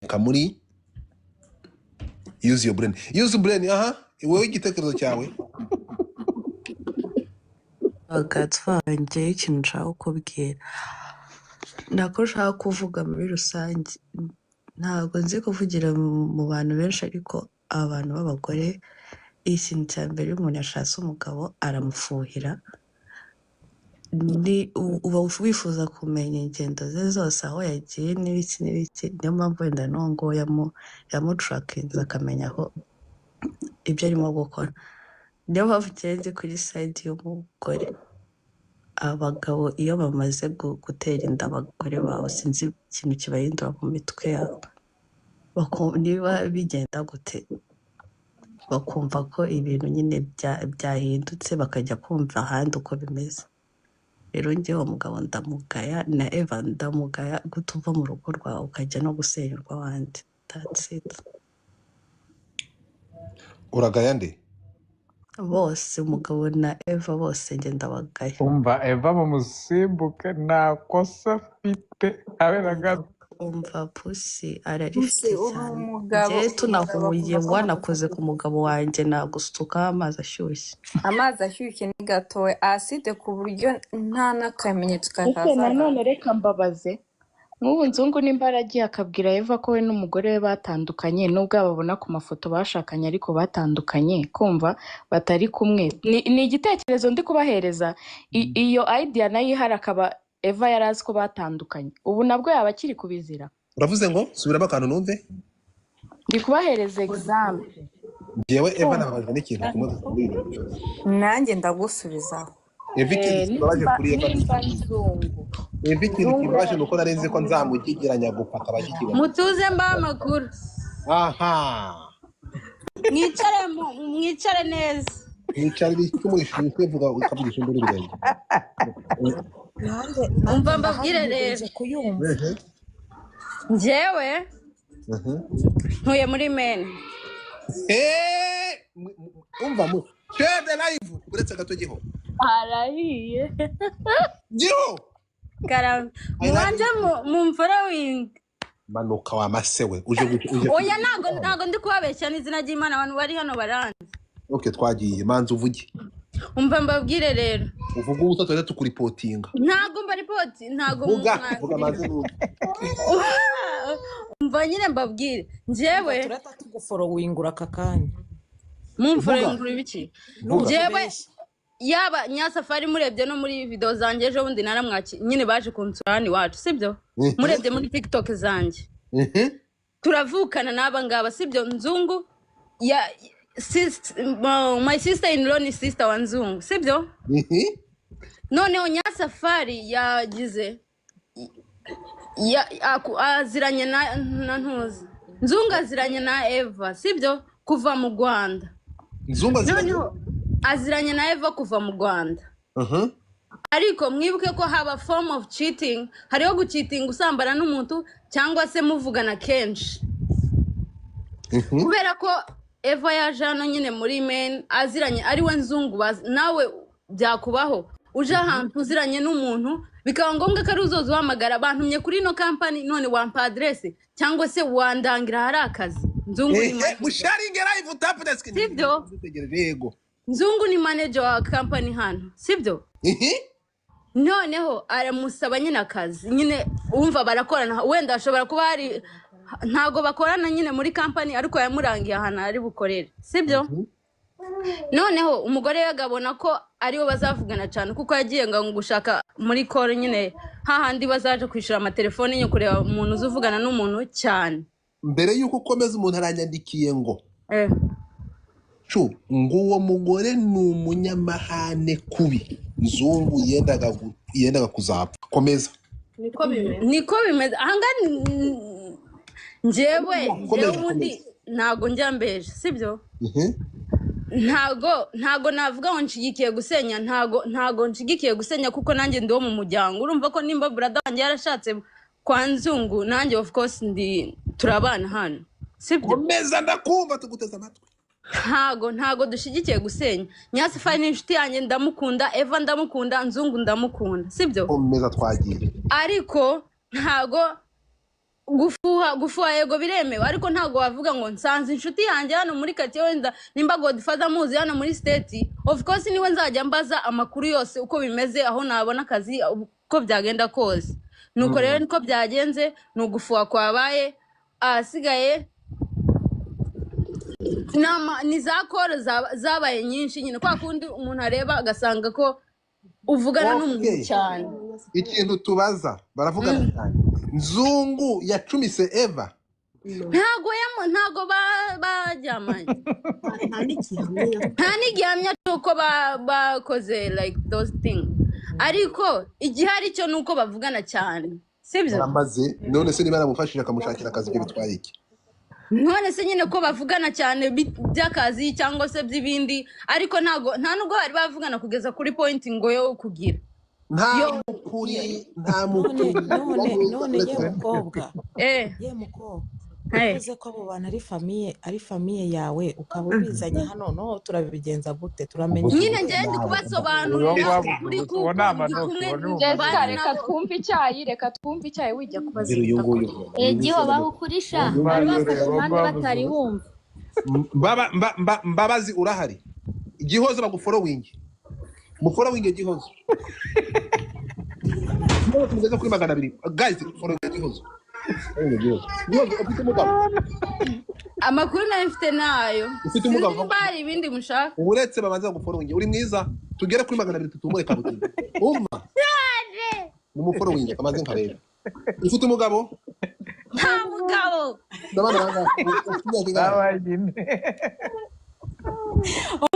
kamuri use your brain aha wowe igitekerezo cyawe agatwanjye ikintu nshaka kubwira nako nshaka kuvuga muri rusange ntabwo nzi kuvugira mu bantu benshi ariko abantu b'abagore ikintu cya mbere iyo umuntu yashatse umugabo aramufuhira uba wifuza kumenya ingendo ze zose aho yagiye n'ibiki niyo mpamvu wenda n'uwo nguwo yamuturakinze akamenya aho ibyo arimo gukora niyo mpamvu ugeze kuri sayidi y'umugore abagabo iyo bamaze gutera inda abagore bawe sinzi ikintu kibahindura mu mitwe yabo niba bigenda gute bakumva ko ibintu nyine byahindutse bakajya kumva ahandi uko bimeze rero njyewe umugabo ndamugaya na Eva ndamugaya gutuva mu rugo rwawe ukajya no gusenyerwa abandi that's it uragaya nde bose umugabo na Eva bose njye ndabagaya umva Eva mumusimbuke nta kosa afite abe na gato umva pusi ararifite cyane njyewe tunahuye wanakoze ku mugabo wanjye nagusukaho amazi ashyushye ni gatowe aside ku buryo nta n'akamenyetso kakaza nanone reka mbabaze nk'ubu nzungu nimba aragiye akabwira Eva ko we n'umugore we batandukanye nubwo ababona ku mafoto bashakanye ariko batandukanye kumva batari kumwe ni igitekerezo ndi kubahereza iyo idea nayo ihari akaba Eva yarazi ko batandukanye ubu nabwo yaba akiri kubizira uravuze ngo subiramo akantu numve ndi kubahereza example jewe Eva nababajwe n'ikintu kumuze nanjye ndagusubizaho Eva ikintu baje kuri Eva nzungu Eva ikintu kibaje nuko narenze ko nzamugigeranya gupaka abagigiwe mutuze mba amakuru aha mwicare neza mwicare cy'umurisho kwivuga ukavugisha imbere y'irenge umva mbabwire rero njyewe ntuye muri meni umva mu share the live uretse gato giho arahiye giho karamba mwanje mu following manuka wa masewe uje oya ntago ndi kubabeshya n'izina ry'Imana abantu bari hano baranze okay twagiye manzi uvuge umva mbabwire rero uvuga ubutatu rero tukuripotinga ntago mba report ntago vuga manzi umva nyine mbabwire njyewe turata tuguforowingura kakanya mumforowingura ibiki njyewe yaba Nyasafari murebye no muri video zanjye ejo bundi naramwaki nyine baje kunsurani wacu sibyo murebye muri TikTok zanjye turavukana n'aba ngaba sibyo nzungu ya my sister in law ni sister wa nzungu sibyo noneho Nyasafari yagize aziranye na ntuzi nzungu aziranye na Eva sibyo kuva mu Rwanda nzungu aziranye na Eva kuva mu Rwanda ariko mwibuke ko haba form of cheating hariho gucheating usambana n'umuntu cyangwa se muvugana kenshi kubera ko Eva yaje hano nyine muri men aziranye ari we nzungu nawe byakubaho uje ahantu uziranye n'umuntu bikaba ngombwa ko ari uzoza uhamagara bantumye kuri ino company none wampa address cyangwa se wandangira hari akazi nzungu ni musharinge live tap the screen sibyo nzungu ni manager wa company hano sibyo noneho aramusaba nyine akazi nyine umva barakorana wenda ashobora kuba hari ntago bakorana nyine muri company ariko yamurangiye ahantu ari bukorere sibyo noneho umugore yagabona ko ariwe bazavugana cyane kuko yagiye ngo gushaka muri call nyine hahandi bazaje kwishura amatelefone yo kureba umuntu uzuvugana n'umuntu cyane mbere yuko ukomeza umuntu aranyandikiye ngo nguwo mugore ni umunyamahane kubi nzungu yendaga kuzapfa komeza niko bimeze ahanga njyewe ubundi ntago njya mbeje sibyo ntago navuga ngo nshigikiye gusenya ntago nshigikiye gusenya kuko nanjye ndi wo mu muryango urumva ko nimba brother wanjye yarashatse kwa nzungu nanjye of course turabana hano sibyo komeza ndakumva tuguteza amatwi ntago dushigikiye gusenya Nyasafari ni inshuti yanjye ndamukunda Eva ndamukunda nzungu ndamukunda sibyo komeza twagiye ariko ntago gufuha yego biremewe ariko ntago wavuga ngo nsanze inshuti yanjye hano muri katiye wenda nimba Godfather muzi hano muri state of course niwe nzajya mbaza amakuru yose uko bimeze aho nabona akazi uko byagenda kose nuko rero niko byagenze nugufuha kwabaye asigaye ni za koro zabaye nyinshi nyine kwa kundi umuntu areba agasanga ko uvugana n'umuntu cyane. Ikintu tubaza baravugana cyane. Nzungu yacumise Eva. Ntago bajyamanye. Nta n'igihamya cy'uko bakoze like those things. Ariko igihari cyo nuko bavugana cyane. Sibyo? Baramaze none se niba namufashije akamushakira akazi byo bitwaye iki? None se nyine ko bavugana cyane by'akazi cyangwa se by'ibindi ariko nta nubwo bari bavugana kugeza kuri point ngo yo kugira nta mukuri none ye mukobwa uvuze ko abo bantu ari famiye yawe ukaba ubizanye hano no turabigenza gute turamenya nyine ngende kubasobanurira kuri Jessica reka twumve icyayi wijya kubaza giho bahukurisha bari bafashe impande batari bumva Mbabazi urahari Gihozo bagufollowing mufollowing Gihozo no tumeze kuri 200 guys following Gihozo amakuru mfite nayo ufite umugabo bari ibindi mushaka uretse babanza gufollowing uri mwiza tugere kuri 200 tutumureka buti umva mumufollowing amaze nkareba ufite umugabo nta mugabo ndabana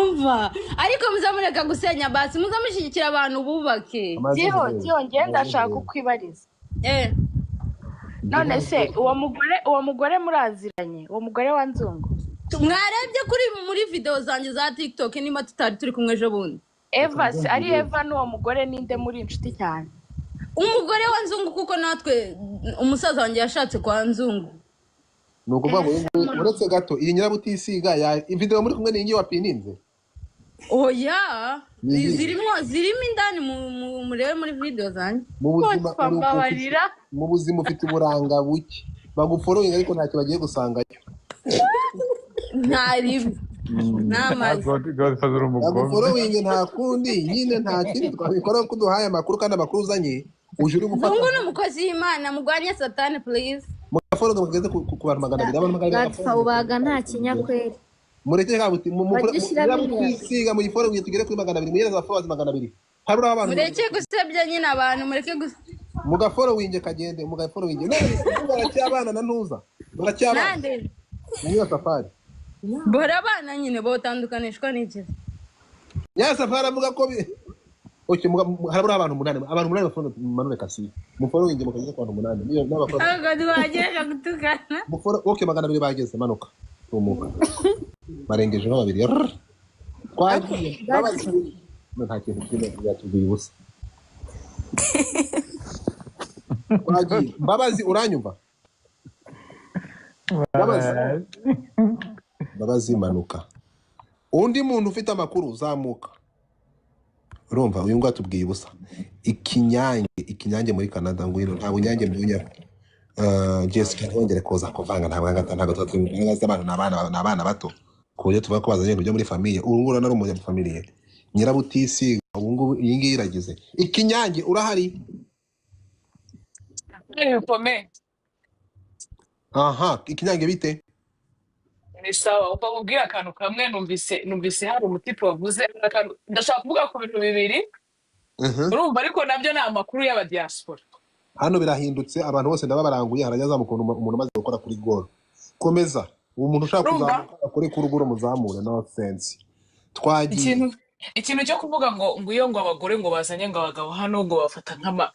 umva ariko muzamureka gusenya basi muzamushyigikira abantu bubake Giho ngenda ashaka ukwibariza none se uwo mugore muraziranye uwo mugore wa Nzungu mwarebye kuri muri video zanjye za TikTok nimba tutari turi kumwe ejo bundi Eva ari Eva n'uwo mugore ninde muri inshuti cyane umugore wa Nzungu kuko natwe umusaza wanjye yashatse kwa Nzungu nukuvuga ngo uretse gato iyi nyirabutisiga ya video muri kumwe n'ingi wapininze oya zirimo indani murebe muri video zanjye mu buzima ufite uburanga buke bagufollowing ariko ntacyo bagiye gusangayo ntaribi namaze bagufollowing nta kundi nyine nta kindi twabikora ko duhaye amakuru kandi amakuru uzanye uje uri gufata ngo n'umukozi w'Imana mugwanye satani please mugafollowing mugeze ku bantu 200 abantu 200 ubaga nta kinyakweri mureke kabuti murabutisiga mu gifollowing tugere kuri 200 muyereza abafollowers 200 harura abantu mureke gusebya nyine abantu mureke mugafollowing kagende mugafollowing baracyabana na ntuza baracyabana nande niyo safari bora abana nyine botandukanishwa n'iki ya safari avuga ko harabura abantu 8 bafollowing Manure Kasi mufollowing mukageze ku bantu 8 niyo n'abafollowing agadi wageje gutukana okay 200 bageze manuka tumuka barengeje nka 2 twagiye babazi nta kintu kimwe byatubiye ubusa twagiye Mbabazi uranyumva Mbabazi manuka undi muntu ufite amakuru zamuka urumva uyu ngwa tubwiye ubusa ikinyange muri Canada ngwino nta bunyange mbyunya Jessica ntongere koza kuvanga ntabwo twatwingaza abantu n'abana bato kuburyo tuvuga ko bazanye ibyo muri famille urungura nari umunya famille nyirabutisi ubungu iyi ngiyi iragize ikinyange urahari Pome. aha ikinyange bite Ni sawa ubabwira akantu kamwe numvise hari umutipe wavuze ndashaka kuvuga ku bintu bibiri urumva ariko nabyo ni amakuru y'aba diaspora hano birahindutse abantu bose ndababaranguye harajya zamukunda umuntu maze gukora kuri goal komeza uwo muntu ushaka kuzamuka kuri kuruguro muzamure no sense twagiye ikintu cyo kuvuga ngo iyo ngo abagore ngo bazanye ngo abagabo hano ngo bafata nk'ama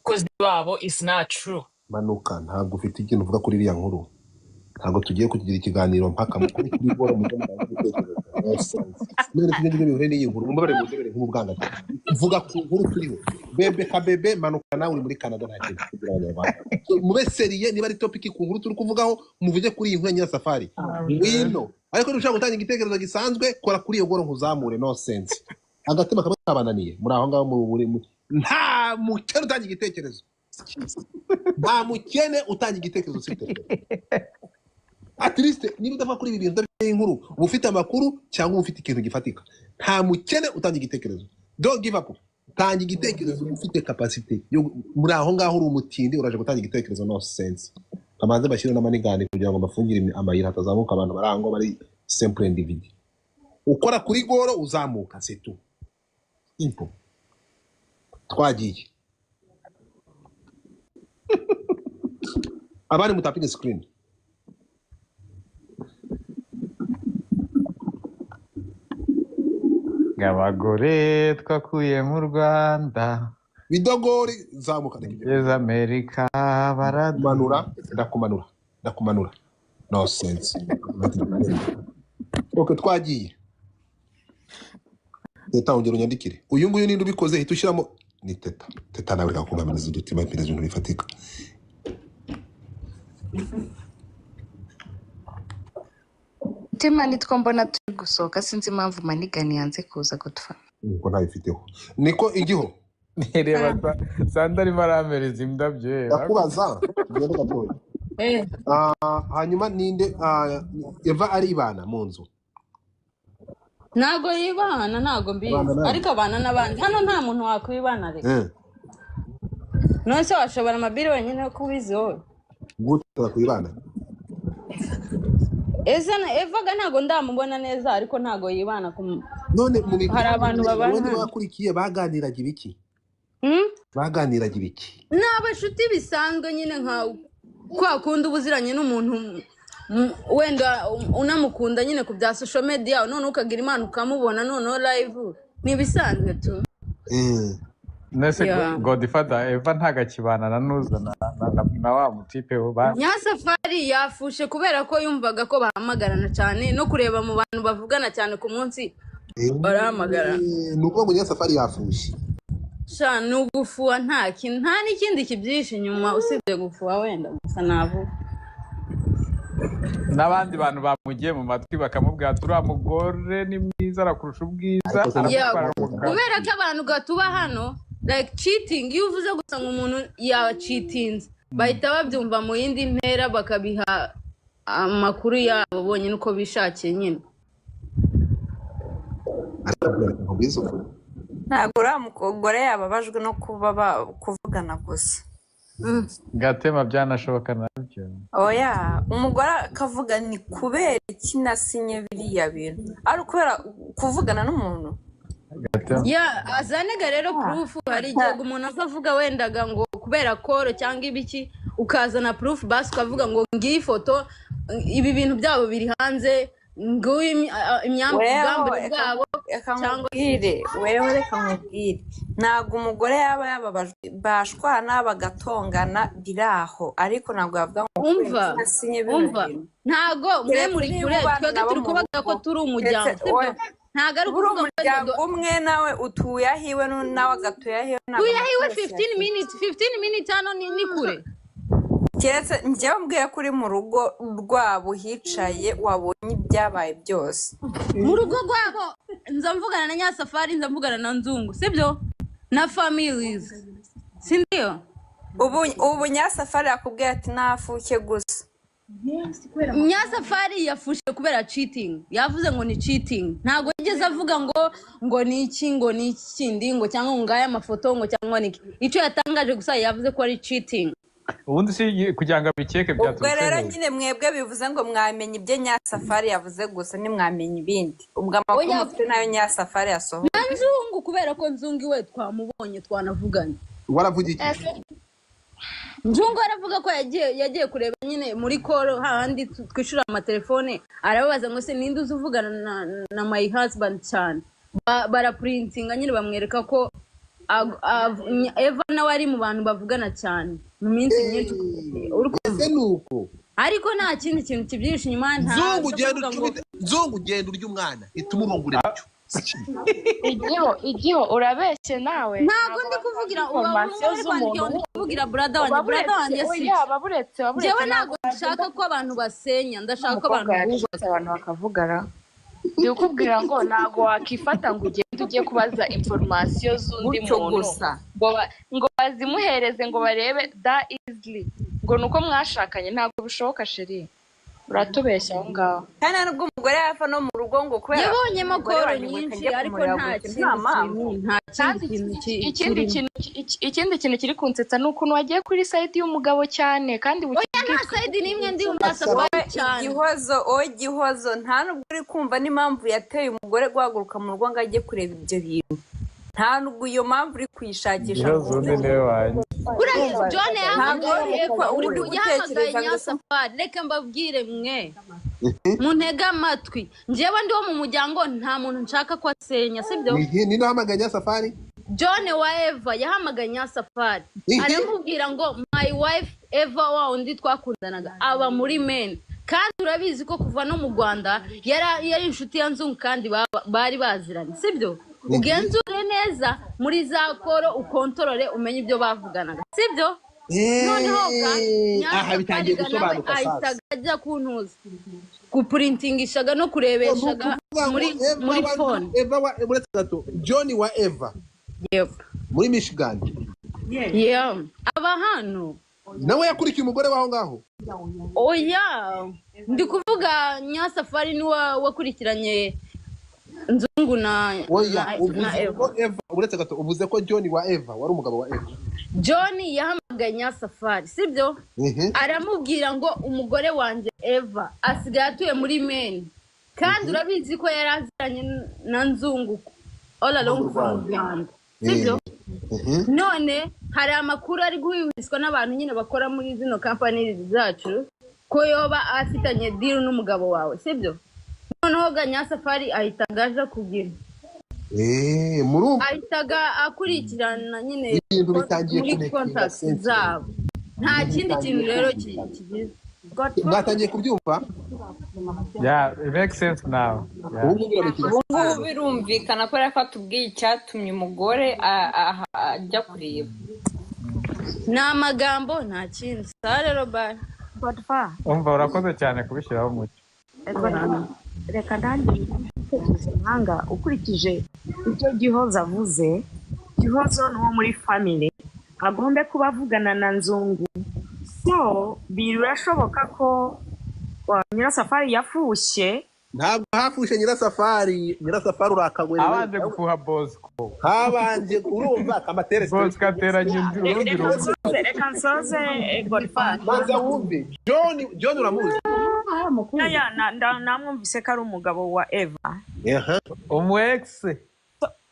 kozi babo is not true manuka ntabwo ufite ikintu uvuga kuri iriya nkuru ntabwo tugiye kugira ikiganiro mpaka kuri bora mu none tugende bihure n'iyi nkuru umbabare mu ndebere nk'ubwanga uvuga ku nkuru turiho bebe kabebe manuka nawe uri muri Canada nta kintu kugira abanyarwanda mube seriye niba ari topic ku nkuru turi kuvugaho muvuge kuri iyi nkuru ya Safari wino ariko nushaka gutanga igitekerezo gisanzwe kora kuri iyo goro nkuzamure no sense agatema kabananiye muri aho ngaho mu nta mutero utanga igitekerezo nta mukene utanga igitekerezo site at least niba udava kuri ibi bintu by'inkuru uba ufite amakuru cyangwa uba ufite ikintu gifatika nta mukene utanga igitekerezo don't give up tanga igitekerezo ufite capacity muri aho ngaho uri umutindi uraje gutanga igitekerezo no sense kamanze bashyira n'amanigani kugira ngo bafungire amayira hatazamuka abantu barango bari simple individu ukora kuri goro uzamuka c'est tout simple twagiye abari mutapinga screen abagore twakuye mu Rwanda bidogori zamuka ngeze Amerika ndakumanura no sense okay twagiye teta ongera unyandikire uyu nguyu ninde ubikoze hita ushyiramo ni teta nawe kakungamiriza udutima perezida ibintu bifatika Mutima nitwo mbona turi gusohoka sinzi impamvu manigani yanze kuza gutfa niko ntayifiteho niko igiho reba sanda arimo aramereza indabyo ndakubaza ngende gatoya hanyuma ninde Eva aribana mu nzu ntago yibana ntago mbizi ariko abana n'abandi hano nta muntu wakwibana reka none se washobora amabiri wenyine ko ubizi wowe gute kwibana Evaga ntago ndamubona neza ariko ntago yibana none mu hari abantu babana bakurikiye baganiraga ibiki baganiraga ibiki n'abashuti bisanzwe nyine nka kwa kundi ubuziranye n'umuntu wenda unamukunda nyine ku bya social media none ukagira imana ukamubona none live nibisanzwe tu nese Godfather Eva ntagakibana na nuza na wa mutipe ba Nyasafari yafushe kubera ko yumvaga ko bahamagarana cyane no kureba mu bantu bavugana cyane ku munsi barahamagara nuko ngo Nyasafari yafushe sha nugufuwa nta n'ikindi kibyishe nyuma usibye gufuwa wenda gusa navu n'abandi bantu bamugiye mu matwi bakamubwira turi amugore ni mwiza arakurusha ubwiza kubera ko abantu gatuba hano like cheating iyo uvuze gusa ngo umuntu ya cheatinze bahita babyumva mu yindi ntera bakabiha amakuru yabo bonyine uko bishakiye nyine ntabwo uriya mugore yababajwe no kuba kuvugana gusa gatema byanashoboka nabyo oya umugore akavuga ni kubera iki nasinye biriya bintu ari kubera kuvugana n'umuntu azanega rero proof hari igihe umuntu akavuga wendaga ngo kubera koro cyangwa ibiki ukazana proof basi ukavuga ngo ngiyi ifoto ibi bintu byabo biri hanze ngo imyambaro bwabo cyangwa wewe reka nkubwire ntabwo umugore yaba yababajwe bashwana bagatongana biraho ariko ntabwo yavuga ngo umva ntago mwe muri kure twebwe turi kubaga ko turi umuryango ntago ari ukuvuga umuryango umwe nawe utuye ahiwe nawe agatuye ahiwe utuye ahiwe 15 minutes hano ni kure keretse njyewe mbwiye kuri mu rugo rwabo hicaye wabonye ibyabaye byose mu rugo rwabo nza mvugana na Nyasafari nza mvugana na Nzungu sibyo na families sindio ubu Nyasafari yakubwiye ati nafuke gusa Nyasafari yafushe kubera cheating yavuze ngo ni cheating ntago yigeze avuga ngo ni iki ngo ni ikindi ngo cyangwa ngaya amafoto ngo cyangwa niki icyo yatangaje gusa yavuze ko ari cheating ubundi si kugira ngo bikeke byaturutse ubwo rero nyine mwebwe bivuze ngo mwamenye ibyo Nyasafari yavuze gusa nimwamenye ibindi ubwo amakuru mufite nayo Nyasafari yasohoye Nzungu kubera ko Nzungu we twamubonye twanavuganye waravuga iki Nzungu aravuga ko yagiye kureba nyine muri call handi twishura amatelefone arababaza ngo se ninde uzuvugana na my husband cyane baraprintinga nyine bamwereka ko Eva nawe ari mu bantu bavugana cyane mu minsi myinshi nuko ariko nta kindi kintu kibyishe inyuma Nzungu genda urya umwana itumurongure igiho urabeshye nawe ntago ndi kuvugira kuvugira brother wanjye si baburetse jewe ntago nshaka ko abantu basenya ndashaka ko abantu bakavugara ndikubwira ngo ntago wakifata ngo ugende ujye kubaza information z'undi muntu ngo bazimuhereze ngo barebe that easily ngo nuko mwashakanye ntabwo bishoboka sheri uratubeshya aho ngaho kandi nubwo umugore yapfa no mu rugo ngo kubera yabonyemo koro nyinshi ariko nta ikindi kintu kiri kunsetsa ni ukuntu wagiye kuri site y'umugabo cyane kandi nta side n'imwe ndi Nyirasafari cyane igihozo nta nubwo uri kumva n'impamvu yateye umugore guhaguruka mu rugo ngo ajye kureba ibyo bintu nta nubwo iyo mpamvu uri kuyishakisha John uri gutekereza Nyirasafari reka mbabwire mwe muntega amatwi njyewe ndiho mu muryango nta muntu nshaka ko asenya sibyo ni nahamagaye Nyirasafari John wa Eva yahamagaye Nyirasafari aramubwira ngo my wife Eva wa undi twakundanaga aba muri men kandi urabizi ko kuva no mu Rwanda yari inshuti ya Nzungu kandi bari baziranye sibyo ugenzure neza muri za koro ukontorore umenye ibyo bavuganaga sibyo noneho aha bitangiye gusobanuka sasa ajya kuntuza kuprintingishaga no kurebeshaga muri phone Eva wa gato John wa Eva muri Michigan aba hano nawe yakurikiye umugore waho ngaho oya ndi kuvuga Nyirasafari ni wakurikiranye Nzungu na Eva uretse gato uvuze ko John wa Eva wari umugabo wa Eva John yahamagaye Nyirasafari sibyo aramubwira ngo umugore wanje Eva asigaye atuye muri men kandi urabizi ko yari aziranye na Nzungu all along from Rwanda sibyo none hari amakuru ari guhwihwiswa n'abantu nyine bakora muri zino company zacu ko yoba afitanye deal n'umugabo wawe sibyo noneho Nyirasafari ahitaga aje kugira ahitaga akurikirana nyine ibintu bitangiye muri contact zabo nta kindi kintu rero kigize mwatangiye kubyumva it makes sense now ubu birumvikana ko yari atubwiye icyatumye umugore ajya kureba ni amagambo nta kindi sare Robert umva urakoze cyane kubishyiraho umucyo reka nanjye mpanga ukurikije ibyo Gihozo avuze Gihozo ni uwo muri family agombe kuba avugana na Nzungu so birashoboka ko Nyirasafari yafushye ntabwo hafushe Nyirasafari urakagwe abanje gufuha Bosco habanje urumva kamatere Bosco ateranye urundi rugo reka nsoze Godfather maza wumve John uramuzi namwumvise ko ari umugabo wa Eva umu ex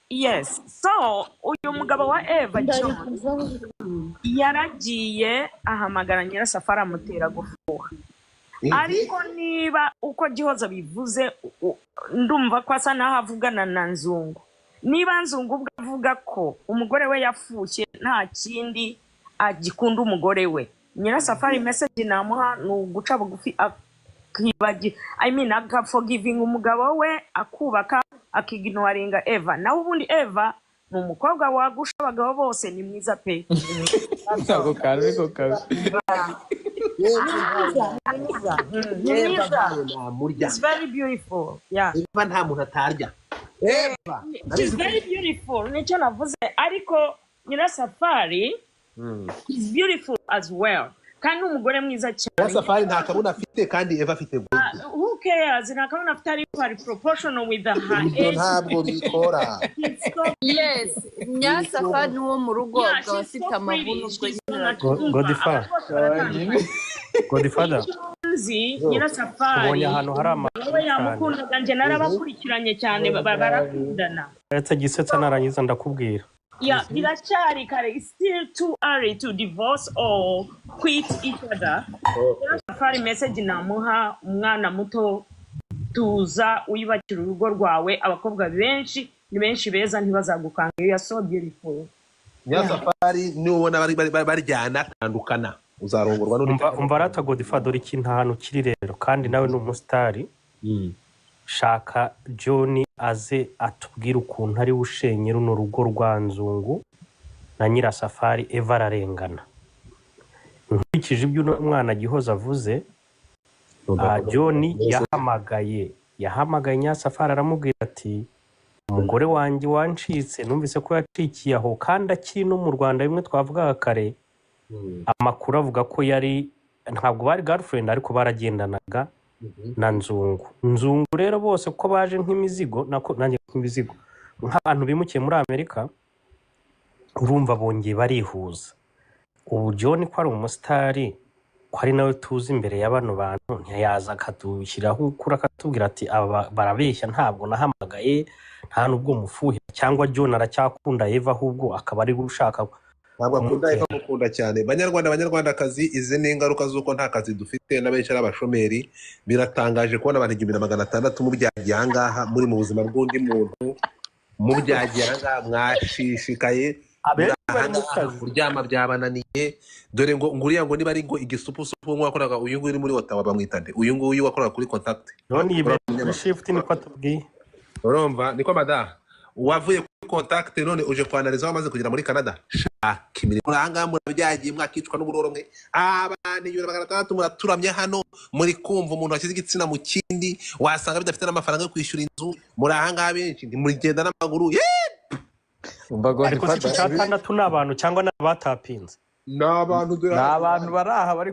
yes so uyu mugabo wa Eva John yaragiye ahamagara Nyirasafari amutera gufuha ariko niba uko Gihozo bivuze ndumva ko asa naho avugana na Nzungu niba Nzungu ubwo avuga ko umugore we yafushye nta kindi agikunda umugore we Nyirasafari message namuha ni uguca bugufi forgiving umugabo we akubaka akignoringa Eva naho ubundi Eva ni umukobwa wagusha abagabo bose ni mwiza pe ntabwo kazi It's very beautiful Eva nta muntu atarya Eva it's very beautiful nicyo navuze ariko Nyirasafari is beautiful as well kandi umugore mwiza cyane Nyirasafari nta kabuna afite kandi Eva afite who cares nta kabuna afite ariko ari proportional with the age ntabwo bikora yes Nyirasafari ni uwo mu rugo afite amabuno Godfather Nyirasafari ubonye ahantu hari amakuru we yamukundaga nje narabakurikiranye cyane barakundana gisetsa narangiza ndakubwira biracyari kare it's still too early to divorce or quit each other Nyirasafari message namuha umwana muto tuza uyubakira urugo rwawe abakobwa benshi ni benshi beza ntibazagukanga you are so beautiful Nyirasafari ni ubona baryana tandukana uzarongorwa n'undi umva rata Godfather ikintu ahantu kiri rero kandi nawe ni umusitari shaka John aze atubwira ukuntu ari ushenye runo rugo rwa Nzungu na Nyirasafari Eva ararengana nkurikije ibyo umwana Gihozo avuze John yahamagaye Nyirasafari aramubwira ati umugore wanjye wancitse numvise ko yacikiye aho kandi akiri no mu Rwanda bimwe twavugaga kare amakuru avuga ko yari ntabwo bari girlfriend ariko baragendanaga na Nzungu rero bose ko baje nk'imizigo nanjye nk'imizigo nk'abantu bimukiye muri Amerika urumva bongeye barihuza ubu John ko ari umusitari ko ari nawe tuzi imbere y'abano bantu ntiyaza akadushyiraho ukura akatubwira ati aba barabeshya ntabwo nahamagaye nta nubwo mufuhira cyangwa John aracyakunda Eva ahubwo akaba ari gushaka ntabwo akunda Eva mukunda cyane banyarwandakazi izi ni ingaruka z'uko nta kazi dufite n'abenshi ari abashomeri biratangaje kubona abantu 1600 mubyagiye ahangaha muri mu buzima bw'undi muntu mubyagiye ahangaha mwashishikaye kuryama byabananiye dore ngo nguriya ngo niba ari ngo igisupusupu nk'uwakoraga uyu nguyu uri muri Ottawa bamwita nde uyu nguyu wakoraga kuri contact none iyi shift niko atubwiye urumva niko mada wavuye kuri contact none uje kwanariza wamaze kugera muri Canada shaka imirimo ahangaha murabyagiye mwakicwa n'uburoro mwe abantu 600 muraturamye hano muri kumva umuntu washyize igitsina mu kindi wasanga bidafite n'amafaranga yo kwishyura inzu muri ahangaha benshi ntimurigenda n'amaguru ariko si cyatandatu n'abantu cyangwa n'abatapinze n'abantu bari aha bari